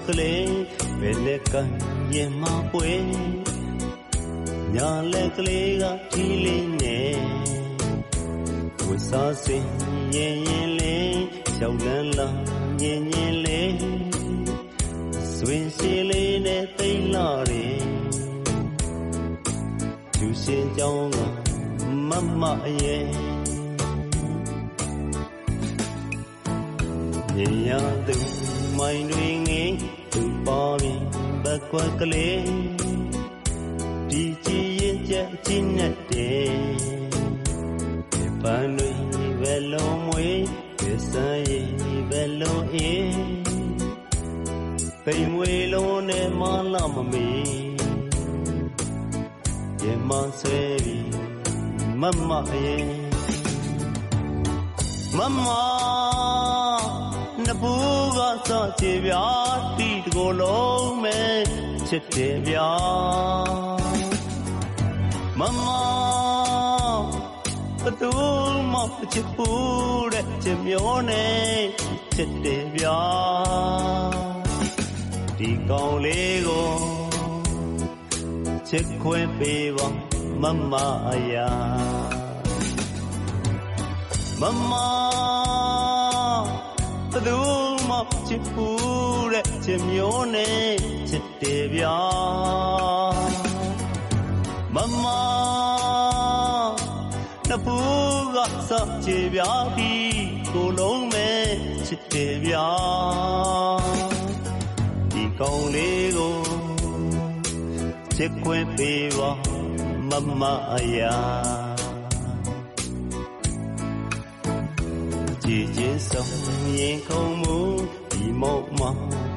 ကလေးဘယ်လက်ကရင်မပွဲညာလက်ကလေးကထီးလေးနဲ့ဝတ်စားစင်ရင်ရင်လေးရောက်လန်းလာညင်ညင်လေးဆွင်စီလေးနဲ့သိမ့်လာတယ်ကျူရှင်ကြောင်းကမမရဲ့ညရသူမိုင်းတွေငင်းသူပေါ်ပြီးဘက်ကွက်ကလေးဒီကြည်ရင်ချက်ချင်းနဲ့တဲ့ပန်းတွေပဲလုံးမွေပစံရည်ပဲလုံးအေးပိမ်မွေလုံးနဲ့မလာမမီရေမဆဲပြီးမမရဲ့မမနဘူးကစချေပြာတီတကိုယ်လုံးမဲ့ချစ်တယ်ဗျာမမဘသူမှမချစ်ဘူးတဲ့ချစ်မျိုးနဲ့ချစ်တယ်ဗျာဒီကောင်လေးကိုချစ်ခွင့်ပေးပါမမအရာမမဘသူမှချစ်ဘူးတဲ့ချစ်မျိုးနဲ့ချစ်တယ်ဗျာမမနဘူးကစချေပြားပြီးကိုလုံးမဲ့ချစ်တယ်ဗျာဒီကောင်လေးကိုချစ်ခွင့်ပေးပါမမအရာကြည်ချင်းဆုံးရင်ခုံမှုဒီမောက်မှာ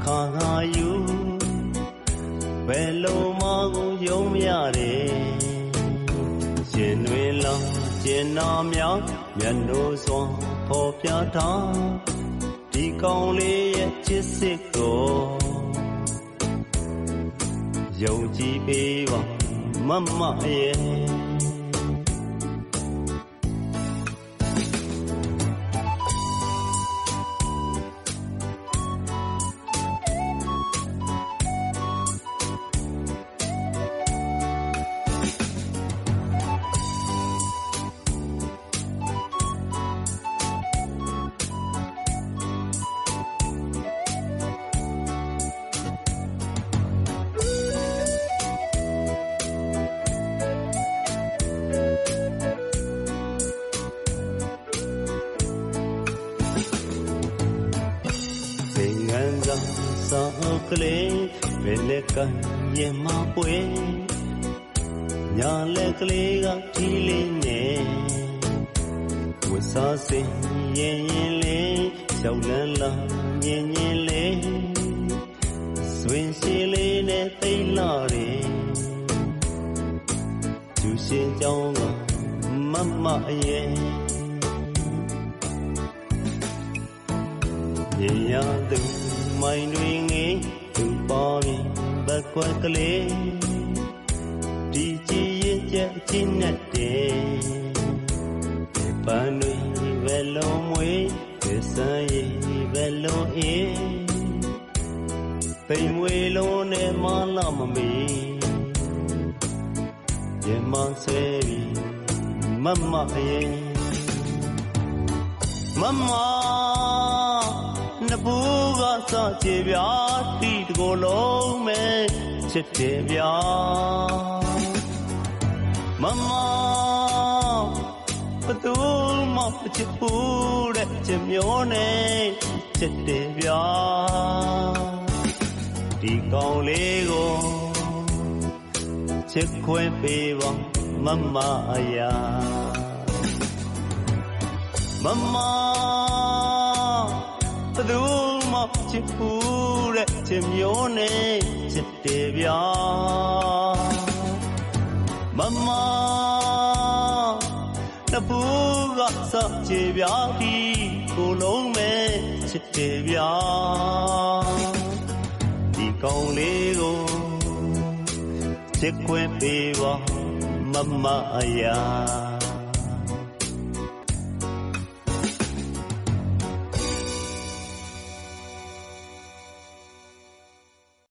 ခါခါယူဘယ်လိုမှကိုယုံမရတယ်ရှင်တွင်လောင်ကျင်နာများမျက်နှာစွာဖော်ပြထားဒီကောင်လေးရဲ့ချစ်စစ်ကိုယုံကြည်ပေးပါမမရဲ့စာကလေးဘယ်လက်ကရင်မပွဲညာလက်ကလေးကထီးလေးနဲ့ဝတ်စားစင်ရင်ရင်လေးရောက်လန်းလာညင်ညင်လေးဆွင်စီလေးနဲ့သိမ့်လာတယ်ကျူရှင်ကြောင်းကမမရဲ့ညရသူမိုင်းတွေငင်းသူပေါ်ပြီးဘက်ကွက်ကလေးဒီကြည်ရင်ချက်ချင်းနဲ့တဲ့ပန်းတွေပဲလုံးမွေပစံရည်ပဲလုံးအေးပိမ်မွေလုံးနဲ့မလာမမီရေမဆဲပြီးမမရဲ့မမနဘူးကစချေပြားတီတကိုယ်လုံးမဲ့ချစ်တယ်ဗျာမမဘသူမှမချစ်ဘူးတဲ့ချစ်မျိုးနဲ့ချစ်တယ်ဗျာဒီကောင်လေးကိုချစ်ခွင့်ပေးပါမမအရာမမဘသူမှချစ်ဘူးတဲ့ချစ်မျိုးနဲ့ချစ်တယ်ဗျာမမနဘူးကစချေပြားပြီးကိုလုံးမဲ့ချစ်တယ်ဗျာဒီကောင်လေးကိုချစ်ခွင့်ပေးပါမမအရာ